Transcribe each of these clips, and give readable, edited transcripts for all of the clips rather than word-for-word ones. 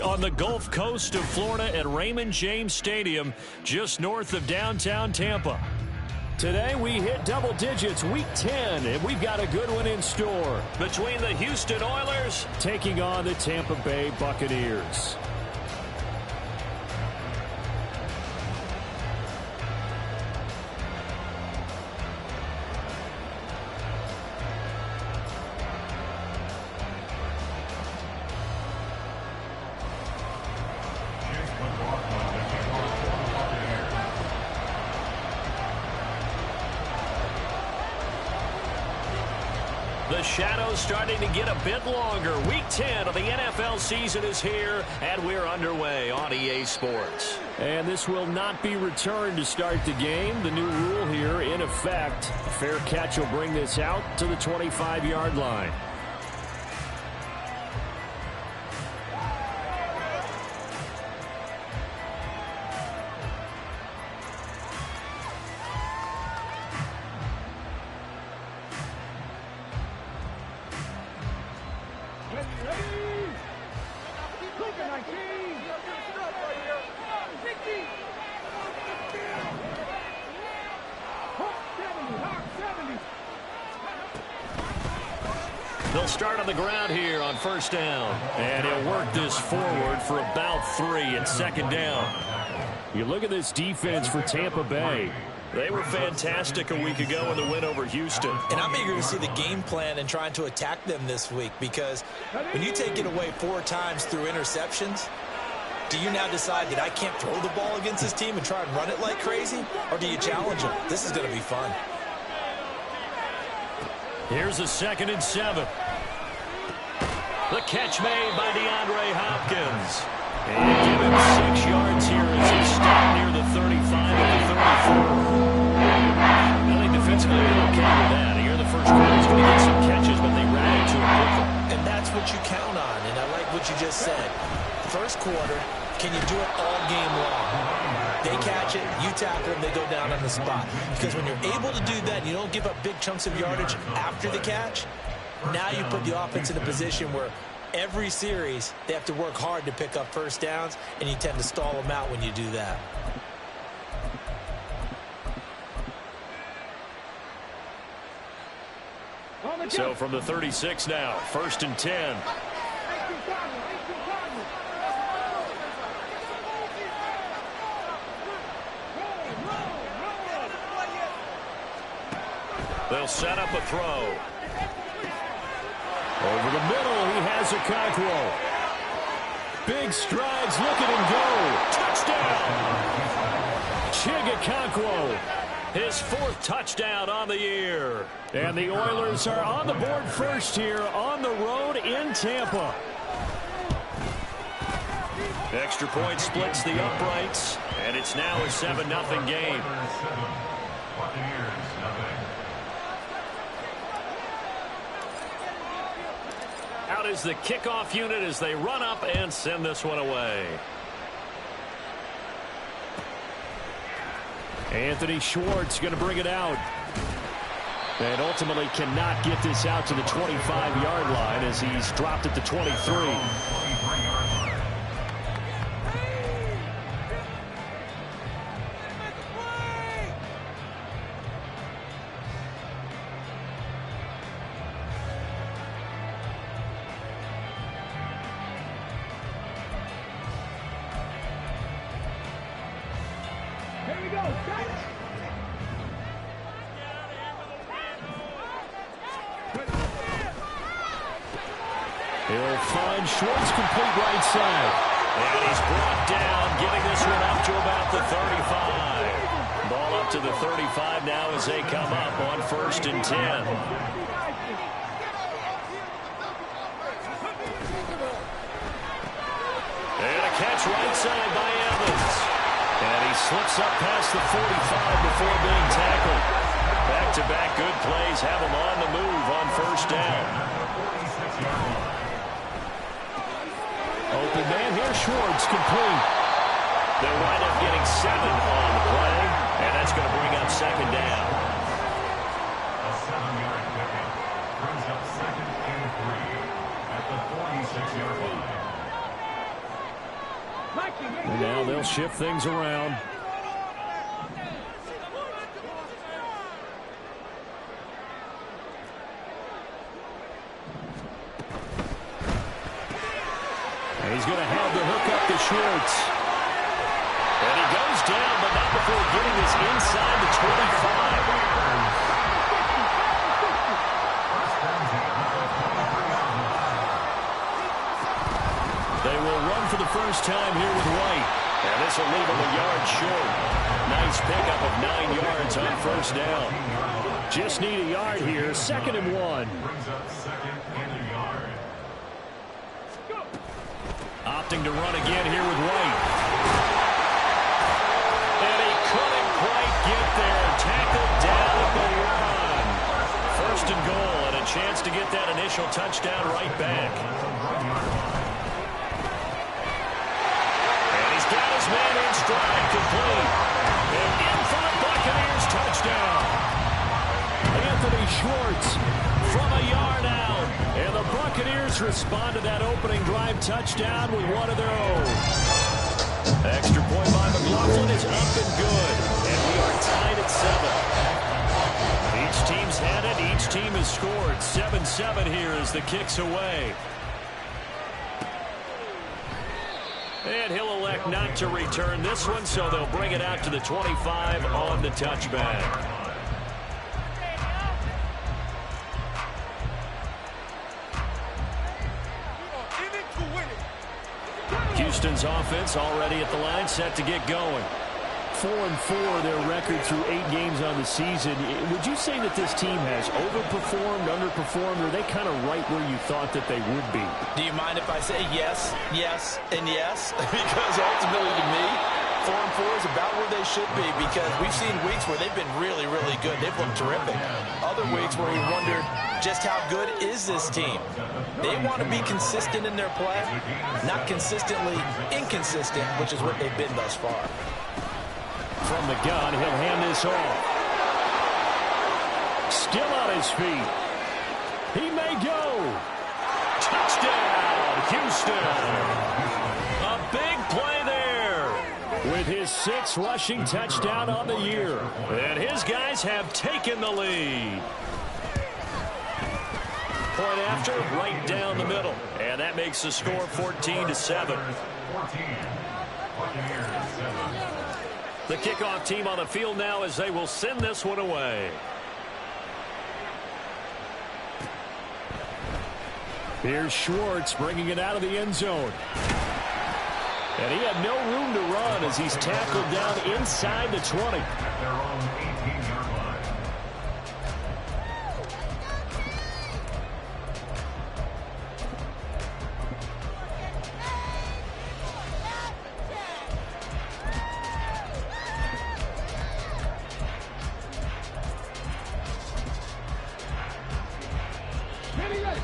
on the Gulf Coast of Florida at Raymond James Stadium, just north of downtown Tampa. Today we hit double digits, week 10, and we've got a good one in store. Between the Houston Oilers taking on the Tampa Bay Buccaneers. The shadows starting to get a bit longer. Week 10 of the NFL season is here, and we're underway on EA Sports. And this will not be returned to start the game. The new rule here in effect. A fair catch will bring this out to the 25-yard line. They'll start on the ground here on first down. And he'll work this forward for about 3 at second down. You look at this defense for Tampa Bay. They were fantastic a week ago in the win over Houston. And I'm eager to see the game plan and trying to attack them this week, because when you take it away 4 times through interceptions, do you now decide that I can't throw the ball against this team and try and run it like crazy? Or do you challenge them? This is going to be fun. Here's a 2nd and 7. The catch made by DeAndre Hopkins. And give him 6 yards here as he stopped near the 35 and the 34. I think defensively they're okay with that. Here in the first quarter, he's going to get some catches, but they ran into him quickly. And that's what you count on, and I like what you just said. First quarter, can you do it all game long? They catch it, you tackle them, they go down on the spot. Because when you're able to do that and you don't give up big chunks of yardage after the catch, now you put the offense in a position where every series they have to work hard to pick up first downs, and you tend to stall them out when you do that. So from the 36 now, 1st and 10. They'll set up a throw. Over the middle, he has Okonkwo. Big strides, look at him go. Touchdown. Okonkwo, his 4th touchdown on the year. And the Oilers are on the board first here on the road in Tampa. Extra point splits the uprights, and it's now a 7-0 game. Out is the kickoff unit as they run up and send this one away. Anthony Schwartz going to bring it out. And ultimately cannot get this out to the 25-yard line as he's dropped at the 23. He'll find Schwartz complete right side. And he's brought down, getting this one up to about the 35. Ball up to the 35 now as they come up on 1st and 10. And a catch right side by Evans. And he slips up past the 45 before being tackled. Back-to-back good plays have him on the move on 1st down. Open man here, Schwartz complete. They'll wind up getting 7 on the play, and that's going to bring up 2nd down. A 7-yard pickup brings up 2nd and 3 at the 46-yard line. now they'll shift things around. And he's going to have the hook up to Schwartz. And he goes down, but not before getting this inside the 25. They will run for the first time here with White. And this will leave him a yard short. Nice pickup of 9 yards on first down. Just need a yard here. 2nd and 1. Brings up 2nd and a yard. Opting to run again here with White. And he couldn't quite get there. Tackled down at the 1. 1st and goal, and a chance to get that initial touchdown right back. And he's got his man in stride, complete. And in for the Buccaneers touchdown. Anthony Schwartz from a yard out. And the Buccaneers respond to that opening drive touchdown with one of their own. Extra point by McLaughlin is up and good. And we are tied at 7. Each team's had it. Each team has scored. 7-7 here as the kick's away. And he'll elect not to return this one, so they'll bring it out to the 25 on the touchback. Houston's offense already at the line, set to get going. 4-4 their record through 8 games on the season. Would you say that this team has overperformed, underperformed, or are they kind of right where you thought that they would be? Do you mind if I say yes, yes, and yes? Because ultimately to me, 4-4 is about where they should be, because we've seen weeks where they've been really, really good. They've looked terrific. Other weeks where we wondered just how good is this team. They want to be consistent in their play, not consistently inconsistent, which is what they've been thus far. From the gun, he'll hand this off. Still on his feet. He may go. Touchdown, Houston. A big play there. With his 6th rushing touchdown on the year. And his guys have taken the lead. Point after, right down the middle. And that makes the score 14-7. The kickoff team on the field now as they will send this one away. Here's Schwartz bringing it out of the end zone. And he had no room to run as he's tackled down inside the 20. At their own 18-yard line.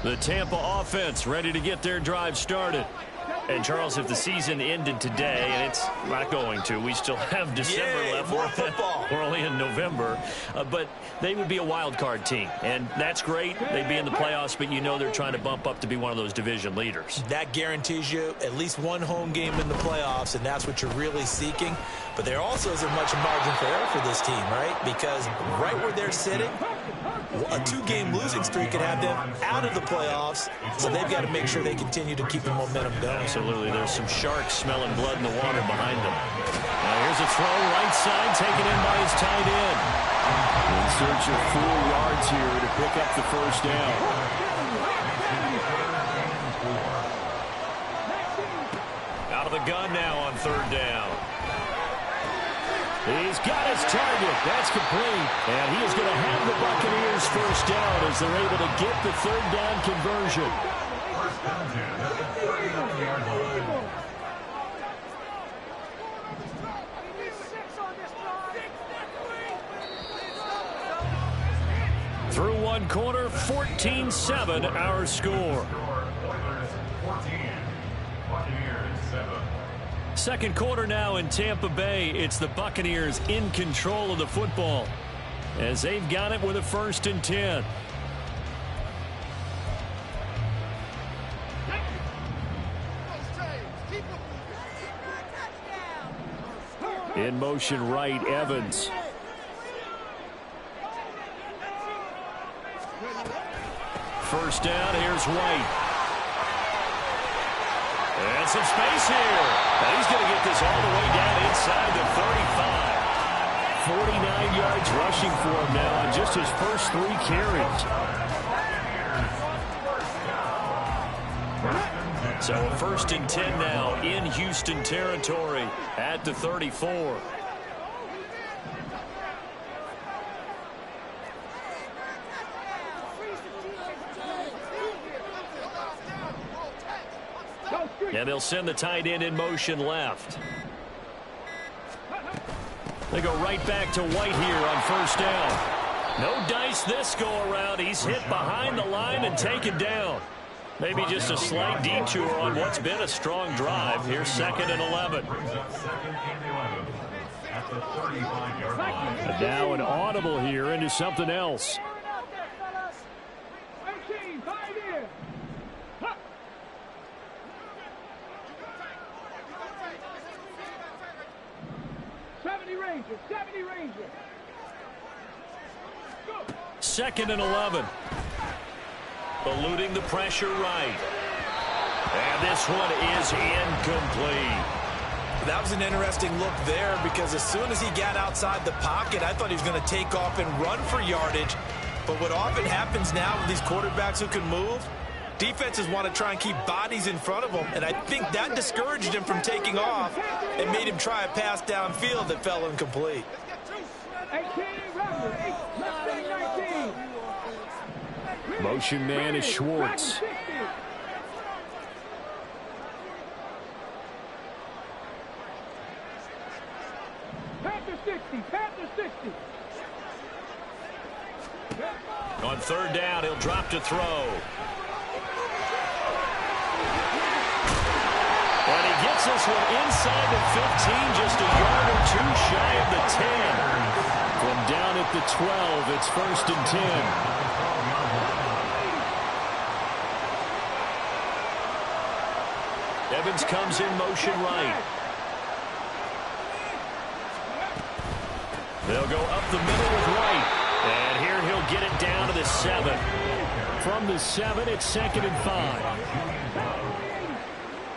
The Tampa offense ready to get their drive started. And, Charles, if the season ended today, and it's not going to, we still have December left. More football. We're only in November. But they would be a wild card team. And that's great. They'd be in the playoffs, but you know they're trying to bump up to be one of those division leaders. That guarantees you at least one home game in the playoffs, and that's what you're really seeking. But there also isn't much margin for error for this team, right? Because right where they're sitting, a 2-game losing streak could have them out of the playoffs, so they've got to make sure they continue to keep the momentum going. Absolutely. There's some sharks smelling blood in the water behind them. Now here's a throw right side taken in by his tight end. In search of 4 yards here to pick up the first down. Out of the gun now on 3rd down. He's got his target. That's complete. And he is going to have the Buccaneers first down as they're able to get the 3rd down conversion. First down at the 31-yard line. Through one quarter, 14-7 our score. Oilers 14, Buccaneers 7. Second quarter now in Tampa Bay. It's the Buccaneers in control of the football as they've got it with a 1st and 10. In motion right, Evans. First down, here's White. And some space here. And he's going to get this all the way down inside the 35. 49 yards rushing for him now on just his first 3 carries. So a 1st and 10 now in Houston territory at the 34. And they'll send the tight end in motion left. They go right back to White here on 1st down. No dice this go around. He's hit behind the line and taken down. Maybe just a slight detour on what's been a strong drive. Here's 2nd and 11. And now an audible here into something else. Ranger, 70 Ranger. 2nd and 11. Eluding the pressure right. And this one is incomplete. That was an interesting look there because as soon as he got outside the pocket, I thought he was going to take off and run for yardage. But what often happens now with these quarterbacks who can move, defenses want to try and keep bodies in front of them, and I think that discouraged him from taking off and made him try a pass downfield that fell incomplete. 18, motion man is Schwartz. Panther 60, Panther 60. On 3rd down, he'll drop to throw. And he gets this one inside the 15, just a yard or 2 shy of the 10. From down at the 12, it's 1st and 10. Evans comes in motion right. They'll go up the middle with White. And here he'll get it down to the 7. From the 7, it's 2nd and 5.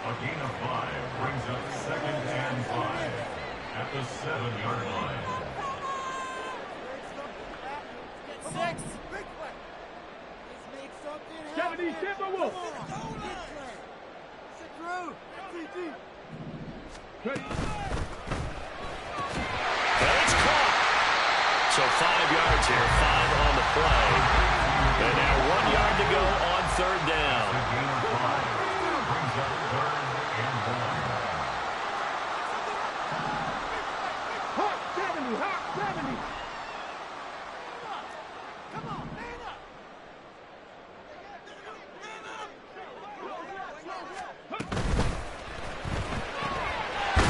A gain of 5 brings up 2nd and 5 at the 7-yard line. 6. 70 Timberwolves. It's caught. So 5 yards here, 5 on the play. And now 1 yard to go on 3rd down. A gain of 5 brings up 3rd and 1. Hawk 70, Hawk 70. Come on, man up.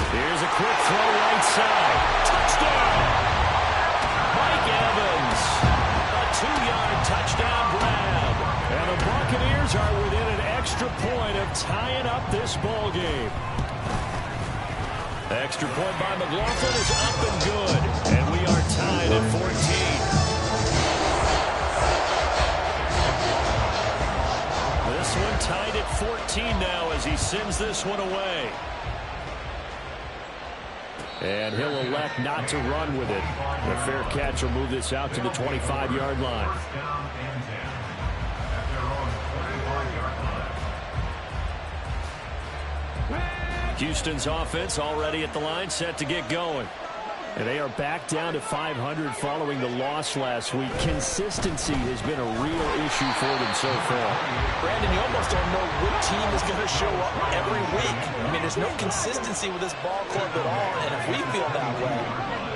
Here's a quick throw right side. Touchdown! Mike Evans. A 2-yard touchdown grab. And the Buccaneers are within an extra point of tying up this ball game. Extra point by McLaughlin is up and good. And we are tied at 14. This one tied at 14 now as he sends this one away. And he'll elect not to run with it. A fair catch will move this out to the 25-yard line. First down and 10 at their own 25-yard line. Houston's offense already at the line, set to get going. And they are back down to 500 following the loss last week. Consistency has been a real issue for them so far. Brandon, you almost don't know what team is going to show up every week. I mean, there's no consistency with this ball club at all, and if we feel that way,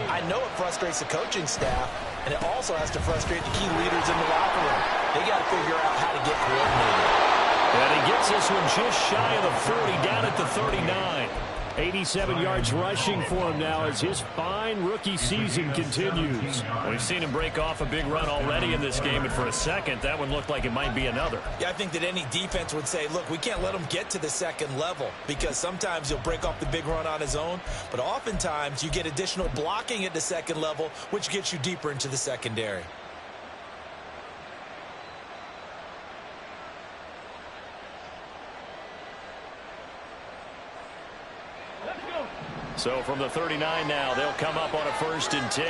I know it frustrates the coaching staff, and it also has to frustrate the key leaders in the locker room. They got to figure out how to get coordinated. And he gets this one just shy of the 40, down at the 39. 87 yards rushing for him now as his fine rookie season continues. We've seen him break off a big run already in this game, and for a second, that one looked like it might be another. Yeah, I think that any defense would say, look, we can't let him get to the second level because sometimes he'll break off the big run on his own, but oftentimes you get additional blocking at the second level, which gets you deeper into the secondary. So from the 39 now, they'll come up on a 1st and 10.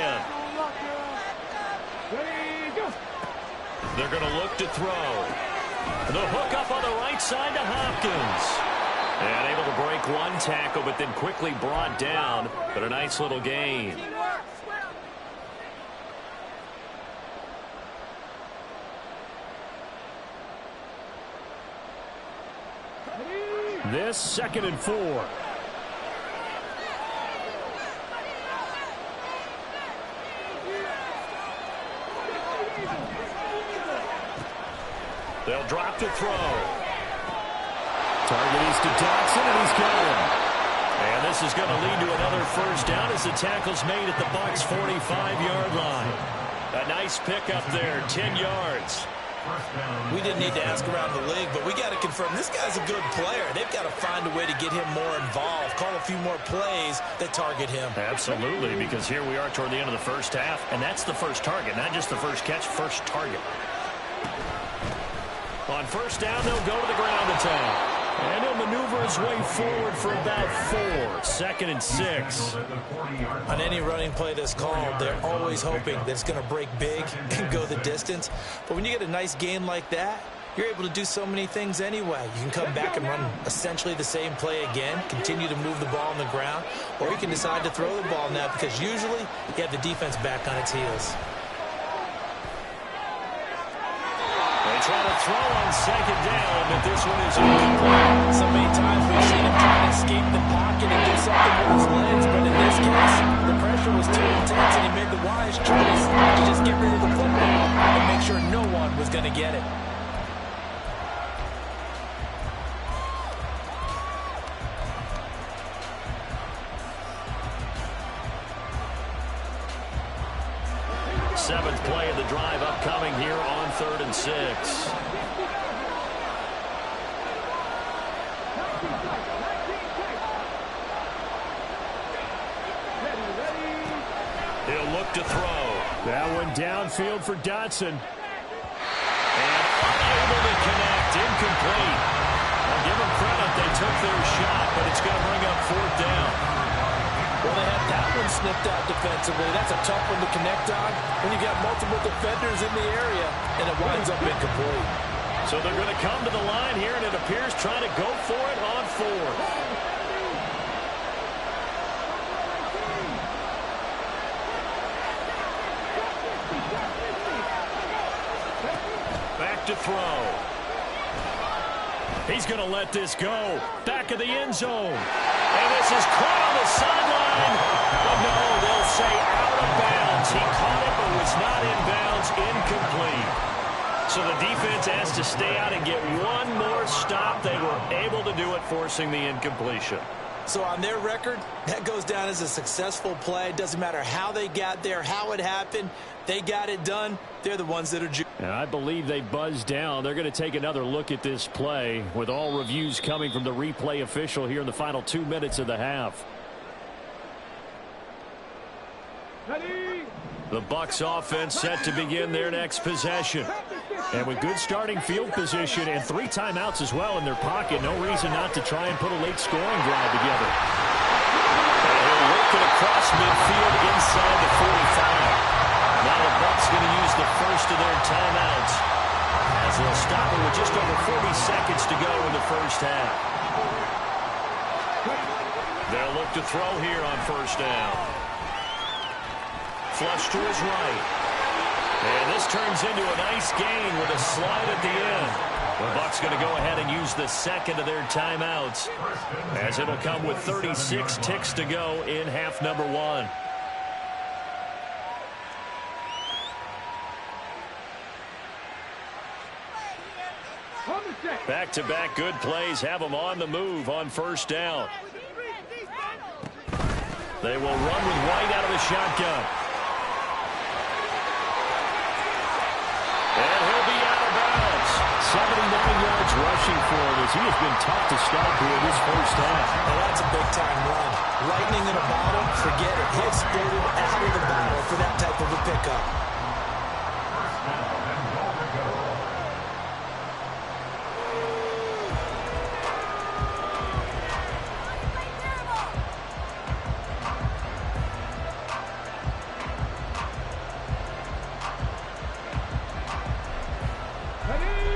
They're going to look to throw. The hook up on the right side to Hopkins. And able to break one tackle, but then quickly brought down. But a nice little gain. This 2nd and 4. They'll drop to throw. Target is to Dotson, and he's got him. And this is going to lead to another 1st down as the tackle's made at the Bucs' 45-yard line. A nice pick up there, 10 yards. We didn't need to ask around the league, but we got to confirm this guy's a good player. They've got to find a way to get him more involved, call a few more plays that target him. Absolutely, because here we are toward the end of the 1st half, and that's the first target, not just the first catch, first target. On 1st down, they'll go to the ground attack. And he'll maneuver his way forward for about 4. 2nd and 6. On any running play that's called, they're always hoping that it's going to break big and go the distance. But when you get a nice gain like that, you're able to do so many things anyway. You can come back and run essentially the same play again, continue to move the ball on the ground, or you can decide to throw the ball now because usually you have the defense back on its heels. They try to throw on 2nd down, but this one is incomplete. So many times we've seen him try to escape the pocket and do something with his legs, but in this case, the pressure was too intense and he made the wise choice to just get rid of the football and make sure no one was going to get it. Seventh play of the drive upcoming here on 3rd and 6. He'll look to throw. That one downfield for Dotson. And unable to connect. Incomplete. I'll give them credit. They took their shot, but it's going to bring up 4th down. Well, they had that one snipped out defensively. That's a tough one to connect on when you got multiple defenders in the area, and it winds up incomplete. So they're going to come to the line here, and it appears trying to go for it on 4th. Back to throw. He's going to let this go. Back of the end zone. And this is caught on the sideline. But no, they'll say out of bounds. He caught it, but was not in bounds. Incomplete. So the defense has to stay out and get one more stop. They were able to do it, forcing the incompletion. So on their record, that goes down as a successful play. It doesn't matter how they got there, how it happened. They got it done. They're the ones that are due. And I believe they buzzed down. They're going to take another look at this play with all reviews coming from the replay official here in the final 2 minutes of the half. The Bucs offense set to begin their next possession. And with good starting field position and 3 timeouts as well in their pocket, no reason not to try and put a late scoring drive together. And he'll work it across midfield inside the 45. Now the Bucs going to use the first of their timeouts as they'll stop it with just over 40 seconds to go in the 1st half. They'll look to throw here on 1st down. Flush to his right. And this turns into a nice gain with a slide at the end. The Bucs going to go ahead and use the second of their timeouts as it'll come with 36 ticks to go in half number 1. Back-to-back good plays have them on the move on 1st down. They will run with White out of the shotgun. And he'll be out of bounds. 79 yards rushing for him as he has been tough to stop here in this first half. Well, that's a big-time run. Lightning in a bottle, forget it. He exploded out of the bottle for that type of a pickup.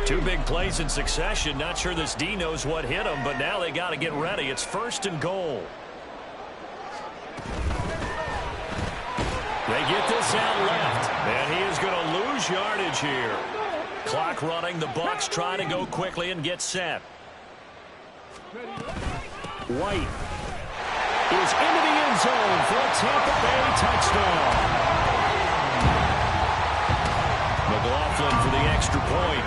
Two big plays in succession. Not sure this D knows what hit him, but now they got to get ready. It's 1st and goal. They get this out left, and he is going to lose yardage here. Clock running. The Bucs try to go quickly and get set. White is into the end zone for a Tampa Bay touchdown. McLaughlin for the extra point.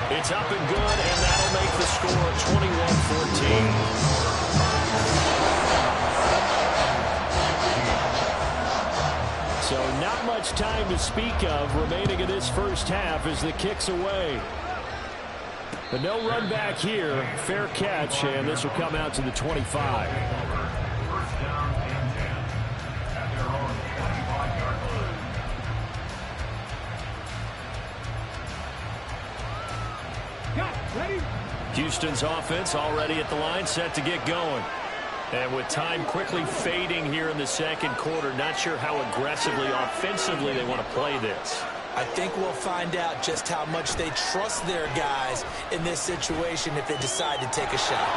It's up and good, and that'll make the score 21-14. So not much time to speak of remaining in this first half as the kick's away. But no run back here. Fair catch, and this will come out to the 25. First down and 10 at their own 25-yard line. Ready? Houston's offense already at the line, set to get going. And with time quickly fading here in the second quarter, not sure how aggressively, offensively they want to play this. I think we'll find out just how much they trust their guys in this situation if they decide to take a shot.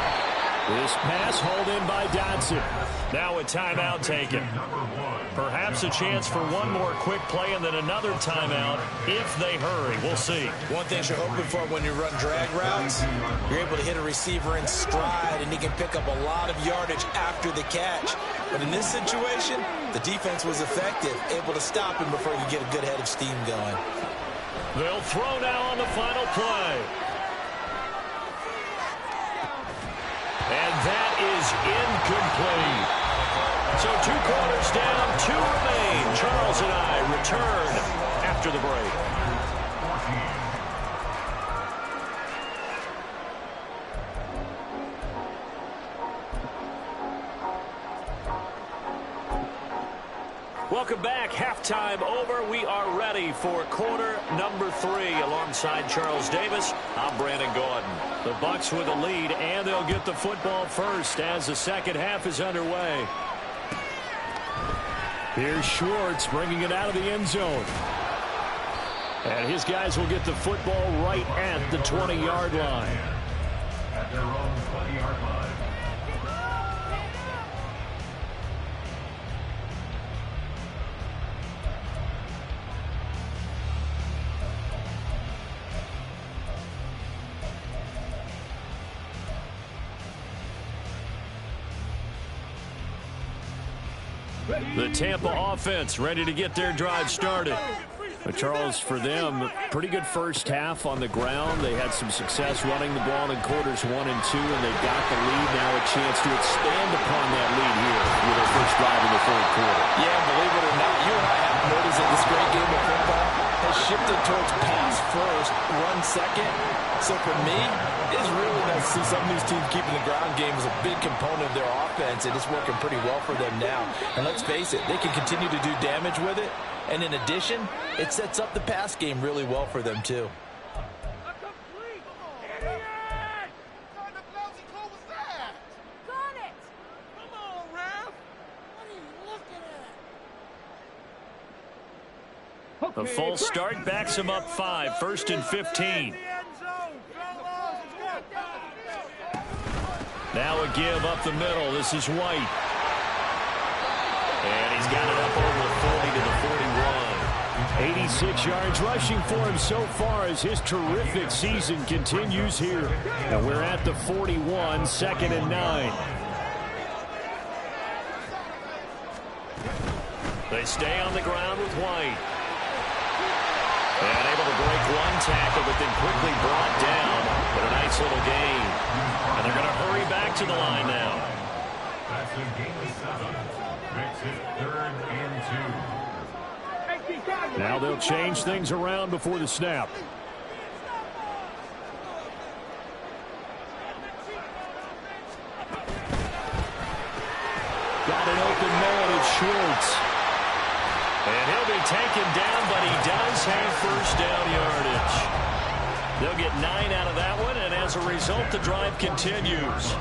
This pass hauled in by Dodson. Now a timeout taken. Perhaps a chance for one more quick play and then another timeout if they hurry. We'll see. One thing you're hoping for when you run drag routes, you're able to hit a receiver in stride, and he can pick up a lot of yardage after the catch. But in this situation, the defense was effective, able to stop him before you get a good head of steam going. They'll throw now on the final play. And that is incomplete. So 2 quarters down, 2 remain. Charles and I return after the break. Welcome back. Halftime over. We are ready for quarter number 3. Alongside Charles Davis, I'm Brandon Gordon. The Bucs with a lead, and they'll get the football first as the second half is underway. Here's Schwartz bringing it out of the end zone. And his guys will get the football right at the 20-yard line. At their own 20-yard line. The Tampa offense ready to get their drive started. But Charles, for them, pretty good first half on the ground. They had some success running the ball in quarters 1 and 2, and they got the lead. Now a chance to expand upon that lead here with their first drive in the third quarter. Yeah, believe it or not, you and I have noticed that this great game of football has shifted towards pass first, run second. So for me, it's really nice to see some of these teams keeping the ground game as a big component of their offense, and it's working pretty well for them now. And let's face it, they can continue to do damage with it. And in addition, it sets up the pass game really well for them, too. A false start backs him up 5, 1st and 15. Now a give up the middle. This is White. And he's got it up over the 40 to the 41. 86 yards rushing for him so far as his terrific season continues here. And we're at the 41, 2nd and 9. They stay on the ground with White. And able to break one tackle, but then quickly brought down But a nice little gain. And they're going to hurry back to the line now. That's a gain of 7. Makes it 3rd and 2. Now they'll change things around before the snap. Got an open man, it's Schwartz. And he'll be taken down, but he does have first down yardage. They'll get 9 out of that one, and as a result, the drive continues.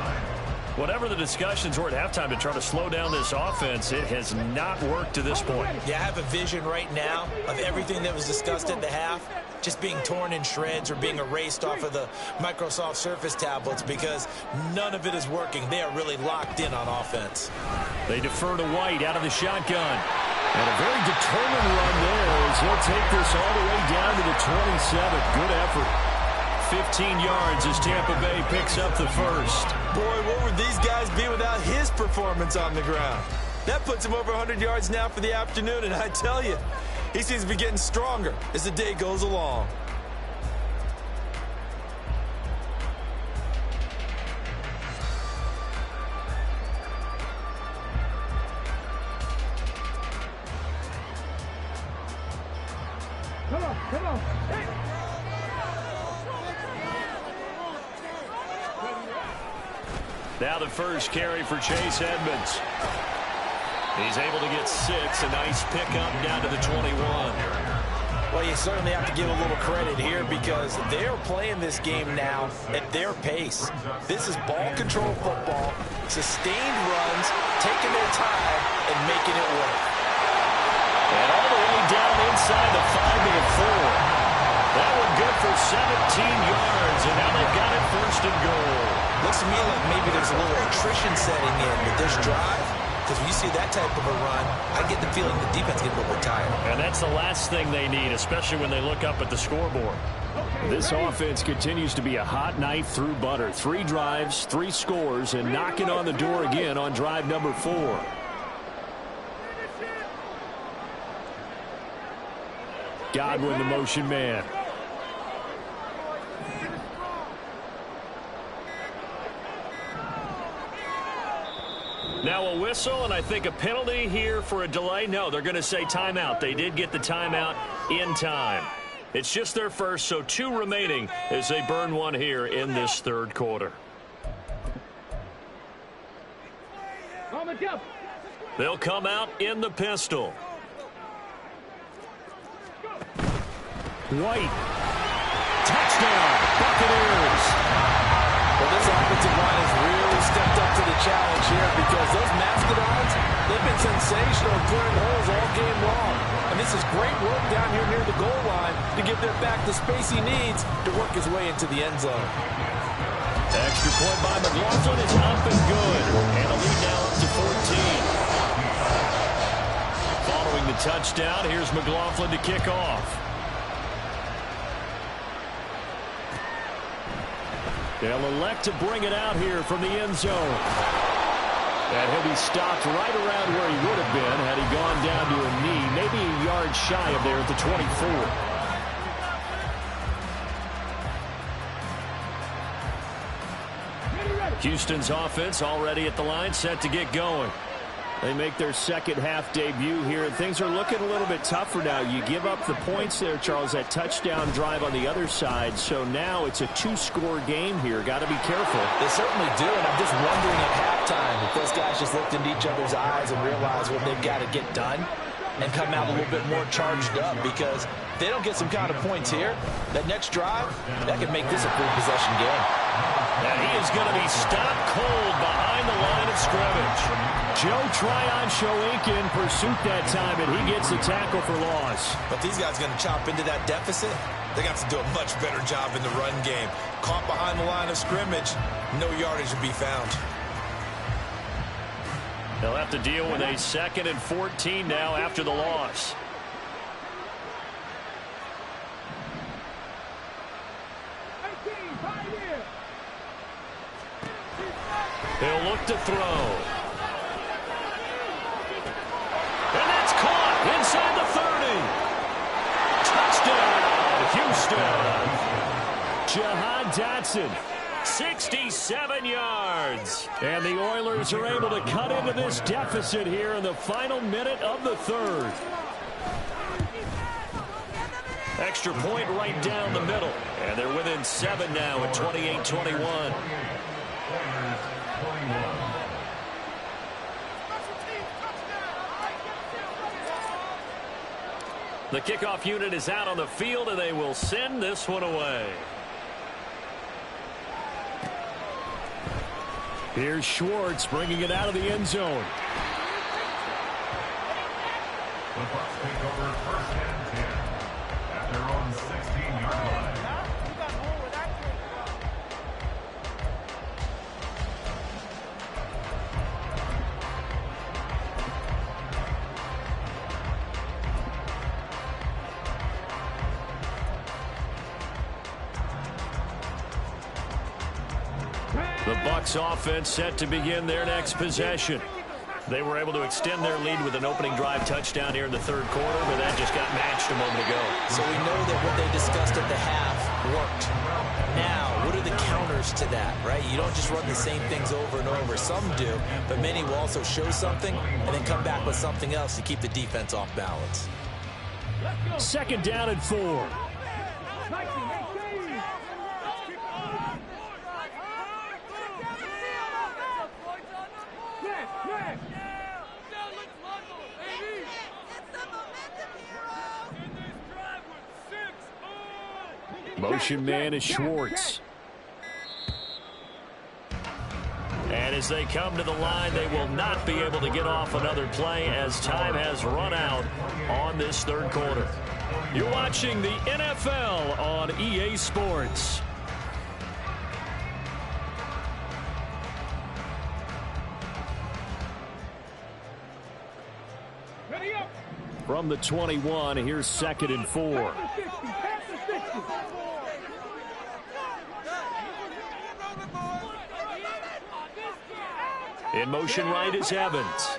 Whatever the discussions were at halftime to try to slow down this offense, it has not worked to this point. Yeah, I have a vision right now of everything that was discussed at the half just being torn in shreds or being erased off of the Microsoft Surface tablets because none of it is working. They are really locked in on offense. They defer to White out of the shotgun. And a very determined run there as he'll take this all the way down to the 27. Good effort. 15 yards as Tampa Bay picks up the first. Boy, what would these guys be without his performance on the ground? That puts him over 100 yards now for the afternoon, and I tell you, he seems to be getting stronger as the day goes along. Come on, come on. Hey. Now the first carry for Chase Edmonds. He's able to get 6. A nice pickup down to the 21. Well, you certainly have to give a little credit here because they're playing this game now at their pace. This is ball control football, sustained runs, taking their time, and making it work. And all the way down inside the 5 to the 4. That one good for 17 yards, and now they've got it first and goal. Looks to me like maybe there's a little attrition setting in with this drive. Because when you see that type of a run, I get the feeling the defense gets a little bit tired. And that's the last thing they need, especially when they look up at the scoreboard. This offense continues to be a hot knife through butter. 3 drives, 3 scores, and knocking on the door again on drive number 4. Godwin, the motion man. Now a whistle, and I think a penalty here for a delay. No, they're going to say timeout. They did get the timeout in time. It's just their first, so 2 remaining as they burn one here in this third quarter. They'll come out in the pistol. White. Touchdown, Buccaneers. Well, this offensive line has really stepped up to the challenge here because those Mastodons, they've been sensational in clearing holes all game long. And this is great work down here near the goal line to give their back the space he needs to work his way into the end zone. Extra point by McLaughlin is up and good. And a lead now up to 14. Following the touchdown, here's McLaughlin to kick off. They'll elect to bring it out here from the end zone. And he'll be stopped right around where he would have been had he gone down to a knee, maybe a yard shy of there at the 24. Houston's offense already at the line, set to get going. They make their second half debut here, and things are looking a little bit tougher now. You give up the points there, Charles, that touchdown drive on the other side. So now it's a 2-score game here. Got to be careful. They certainly do, and I'm just wondering at halftime if those guys just looked into each other's eyes and realized what they've got to get done and come out a little bit more charged up, because if they don't get some kind of points here, that next drive, that could make this a full-possession game. And he is going to be stopped cold behind the line of scrimmage. Joe Tryon in pursuit that time, and he gets the tackle for loss. But these guys are going to chop into that deficit. They got to do a much better job in the run game. Caught behind the line of scrimmage, no yardage to be found. They'll have to deal with a 2nd and 14 now after the loss. They'll look to throw. And that's caught inside the 30. Touchdown, Houston. Jahan Dotson, 67 yards. And the Oilers are able to cut into this deficit here in the final minute of the third. Extra point right down the middle. And they're within 7 now at 28-21. The kickoff unit is out on the field, and they will send this one away. Here's Schwartz bringing it out of the end zone. The Bucs take over first and 10 at their own 16-yard line. The Bucs offense set to begin their next possession. They were able to extend their lead with an opening drive touchdown here in the third quarter, but that just got matched a moment ago. So we know that what they discussed at the half worked. Now, what are the counters to that, right? You don't just run the same things over and over. Some do, but many will also show something and then come back with something else to keep the defense off balance. Second down and 4. Motion man is Schwartz. And as they come to the line, they will not be able to get off another play as time has run out on this third quarter. You're watching the NFL on EA Sports. From the 21, here's second and 4. In motion right is Evans.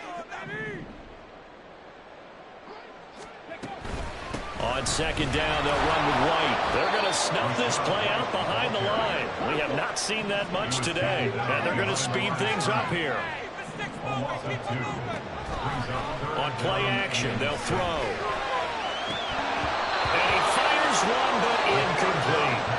On second down, they'll run with White. They're going to snuff this play out behind the line. We have not seen that much today, and they're going to speed things up here. On play action, they'll throw. And he fires one, but incomplete.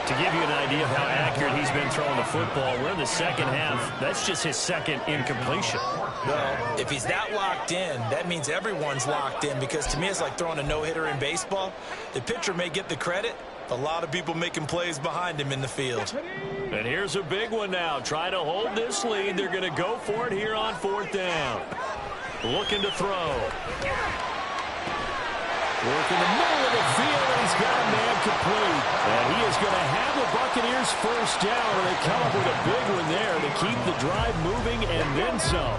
To give you an idea of how accurate he's been throwing the football, we're in the second half. That's just his second incompletion. Well, if he's that locked in, that means everyone's locked in, because to me it's like throwing a no-hitter in baseball. The pitcher may get the credit, a lot of people making plays behind him in the field. And here's a big one now. Try to hold this lead. They're going to go for it here on fourth down. Looking to throw. Work in the middle of the field, and he's got a man complete. And he is going to have the Buccaneers first down, and they come up with a big one there to keep the drive moving and then some.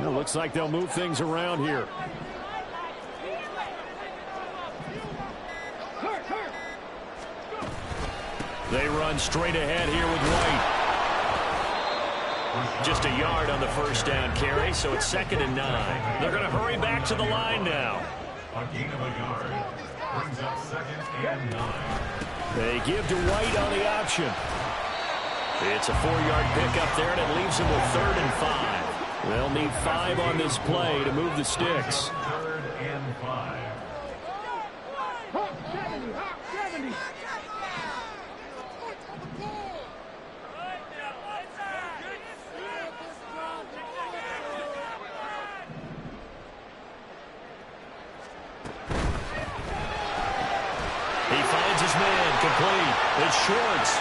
It looks like they'll move things around here. They run straight ahead here with White. Just a yard on the first down carry, so it's second and 9. They're going to hurry back to the line now. A gain of a yard brings up second and 9. They give to White on the option. It's a 4-yard pickup there, and it leaves them with third and 5. They'll need 5 on this play to move the sticks. Third and 5. He finds his man, complete. It's Schwartz.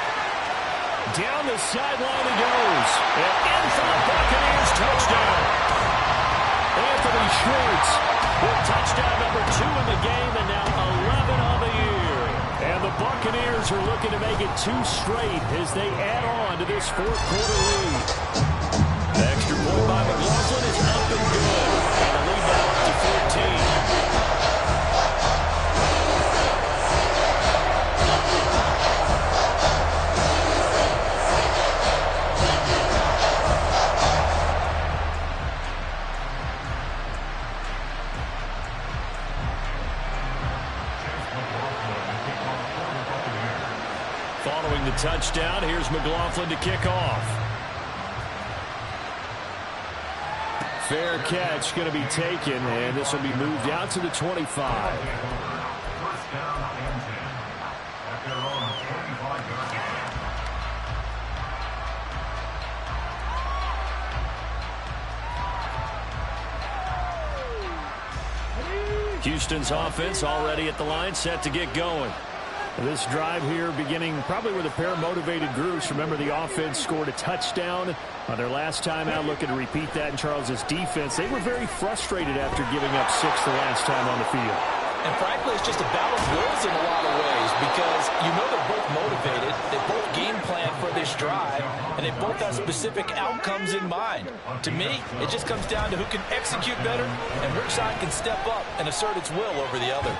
Down the sideline he goes. And in for the Buccaneers touchdown. Anthony Schwartz with touchdown number 2 in the game, and now 11 on the year. And the Buccaneers are looking to make it 2 straight as they add on to this fourth quarter lead. The extra point by McLaughlin is up and good. And the lead now up to 14. following the touchdown. Here's McLaughlin to kick off. Fair catch going to be taken, and this will be moved out to the 25. First down and 10 at their own 25-yard line. Houston's offense already at the line, set to get going. This drive here beginning probably with a pair of motivated groups. Remember, the offense scored a touchdown on their last time out. Looking to repeat that in Charles's defense. They were very frustrated after giving up 6 the last time on the field. And frankly, it's just a battle of wills in a lot of ways because you know they're both motivated. They both game plan for this drive, and they both have specific outcomes in mind. To me, it just comes down to who can execute better, and which side can step up and assert its will over the other.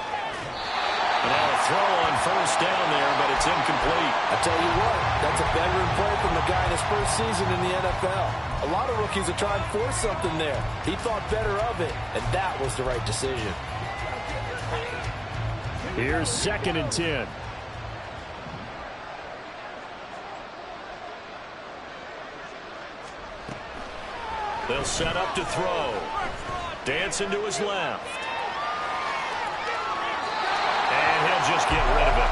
And now a throw on first down there, but it's incomplete. I tell you what, that's a veteran play from the guy in his first season in the NFL. A lot of rookies are trying to force something there. He thought better of it, and that was the right decision. Here's 2nd and 10. They'll set up to throw. Dancing to his left. And he'll just get rid of it.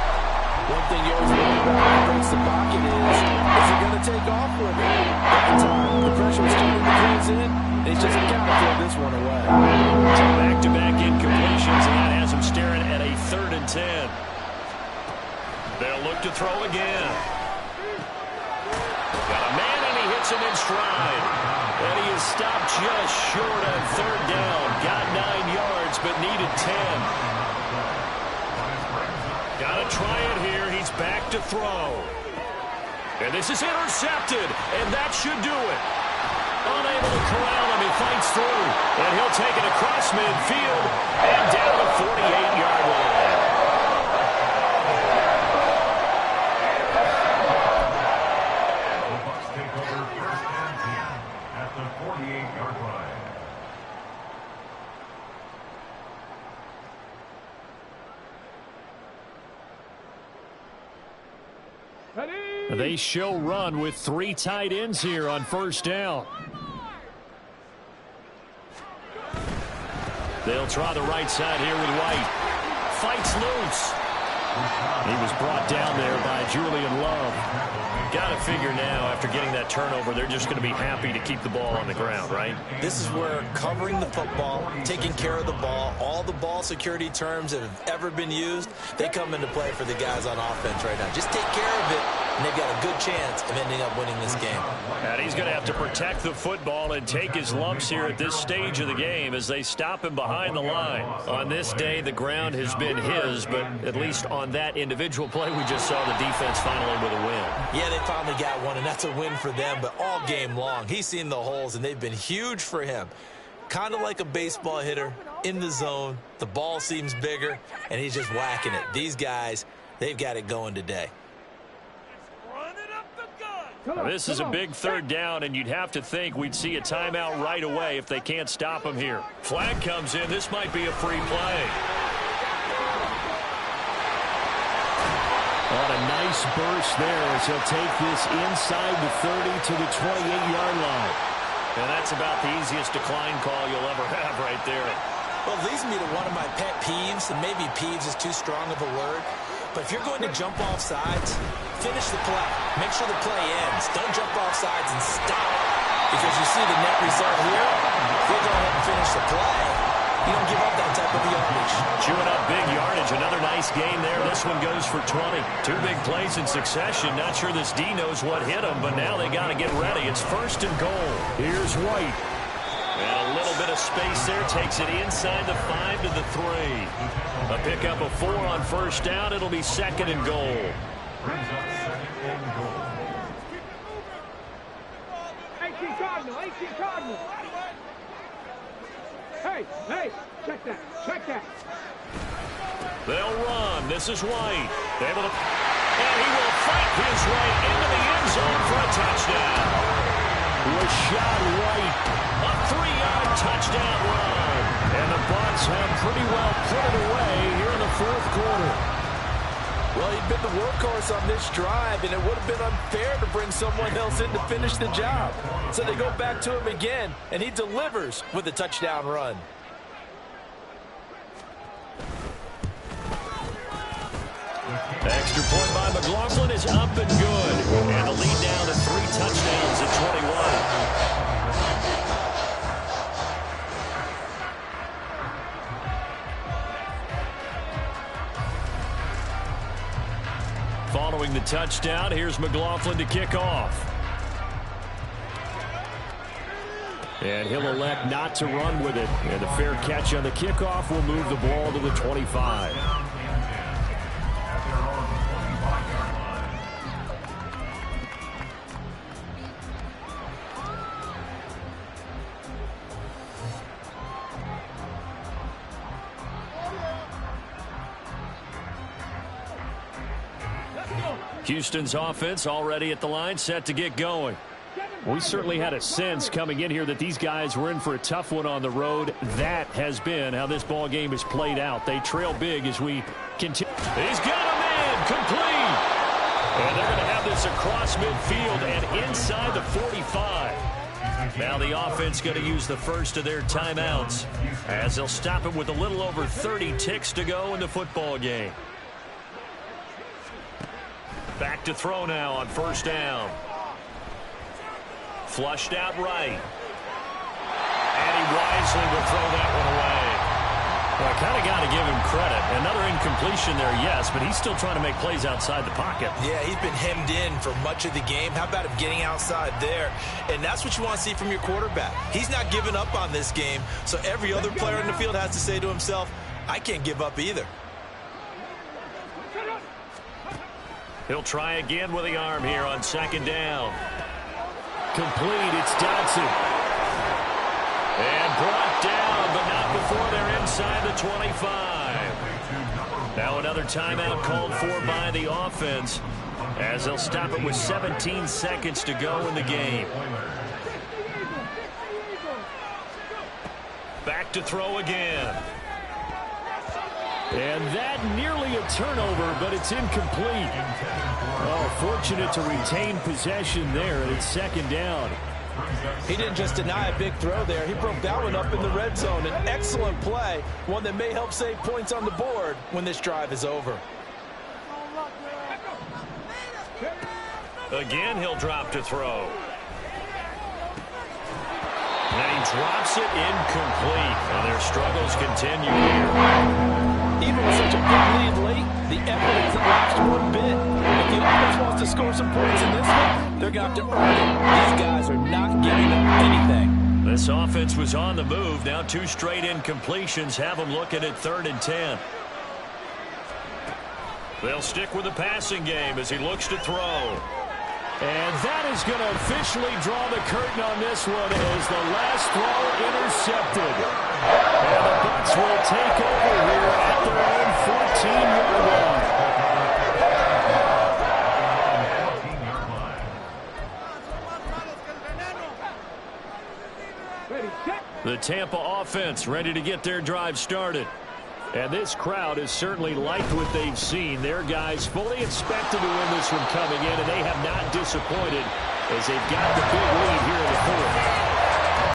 One thing you always worry about when he breaks the pocket is he going to take off with it? That time, the pressure was starting to close in, and he's just got to throw this one away. So back-to-back incompletions, and that has him staring at a 3rd and 10. They'll look to throw again. Got a man, and he hits him in stride. And he is stopped just short on 3rd down. Got 9 yards, but needed 10. Got to try it here. He's back to throw. And this is intercepted, and that should do it. Unable to corral him, he fights through. And he'll take it across midfield and down the 48-yard line. The Bucs take over first and 10 at the 48-yard line. They show run with 3 tight ends here on first down. They'll try the right side here with White. Fights loose. He was brought down there by Julian Love. Got to figure now, after getting that turnover, they're just going to be happy to keep the ball on the ground, right? This is where covering the football, taking care of the ball, all the ball security terms that have ever been used, they come into play for the guys on offense right now. Just take care of it, and they've got a good chance of ending up winning this game. And he's going to have to protect the football and take his lumps here at this stage of the game as they stop him behind the line. On this day, the ground has been his, but at least on that individual play, we just saw the defense finally with a win. Yeah, they finally got one, and that's a win for them, but all game long, he's seen the holes, and they've been huge for him. Kind of like a baseball hitter in the zone. The ball seems bigger, and he's just whacking it. These guys, they've got it going today. Now, this is a big 3rd down, and you'd have to think we'd see a timeout right away if they can't stop him here. Flag comes in. This might be a free play. On a nice burst there as he'll take this inside the 30 to the 28-yard line. And that's about the easiest decline call you'll ever have right there. Well, it leads me to one of my pet peeves, and maybe peeves is too strong of a word. But if you're going to jump off sides, finish the play. Make sure the play ends. Don't jump off sides and stop. Because you see the net result here. If you go ahead and finish the play, you don't give up that type of yardage. Chewing up big yardage. Another nice gain there. This one goes for 20. 2 big plays in succession. Not sure this D knows what hit him, but now they got to get ready. It's 1st and goal. Here's White. And a little bit of space there. Takes it inside the 5 to the 3. A pickup of 4 on first down. It'll be 2nd and goal. Brings up 2nd and goal. 18 Cardinal, 18 Cardinal. Hey, check that. They'll run. This is White. Able to, and he will fight his way into the end zone for a touchdown. Rashad White, a 3-yard touchdown run. And the Bucs have pretty well put it away here in the 4th quarter. Well, he'd been the workhorse on this drive, and it would have been unfair to bring someone else in to finish the job. So they go back to him again, and he delivers with a touchdown run. Extra point by McLaughlin is up and good. And the lead down to 3 touchdowns at 21. Following the touchdown, here's McLaughlin to kick off. And he'll elect not to run with it. And the fair catch on the kickoff will move the ball to the 25. Houston's offense already at the line, set to get going. We certainly had a sense coming in here that these guys were in for a tough one on the road. That has been how this ball game has played out. They trail big as we continue. He's got a man complete. And they're going to have this across midfield and inside the 45. Now the offense going to use the first of their timeouts as they'll stop it with a little over 30 ticks to go in the football game. Back to throw now on first down. Flushed out right. And he wisely will throw that one away. Well, I kind of got to give him credit. Another incompletion there, yes, but he's still trying to make plays outside the pocket. Yeah, he's been hemmed in for much of the game. How about him getting outside there? And that's what you want to see from your quarterback. He's not giving up on this game, so every other player in the field has to say to himself, I can't give up either. He'll try again with the arm here on second down. Complete, it's Dodson. And brought down, but not before they're inside the 25. Now another timeout called for by the offense as they'll stop it with 17 seconds to go in the game. Back to throw again. And that nearly a turnover, but it's incomplete. Oh, fortunate to retain possession there, and it's second down. He didn't just deny a big throw there. He broke that one up in the red zone. An excellent play, one that may help save points on the board when this drive is over. Again, he'll drop to throw. And he drops it incomplete. And their struggles continue here. Even with such a big lead late, the effort hasn't lapsed one bit. If the offense wants to score some points in this one, they're going to have to earn it. These guys are not giving up anything. This offense was on the move. Now 2 straight incompletions have them looking at 3rd and 10. They'll stick with the passing game as he looks to throw. And that is going to officially draw the curtain on this one as the last throw intercepted. And the Bucs will take over here at their own 14-yard line. The Tampa offense ready to get their drive started. And this crowd has certainly liked what they've seen. Their guys fully expected to win this one coming in, and they have not disappointed as they've got the big lead here in the 4th.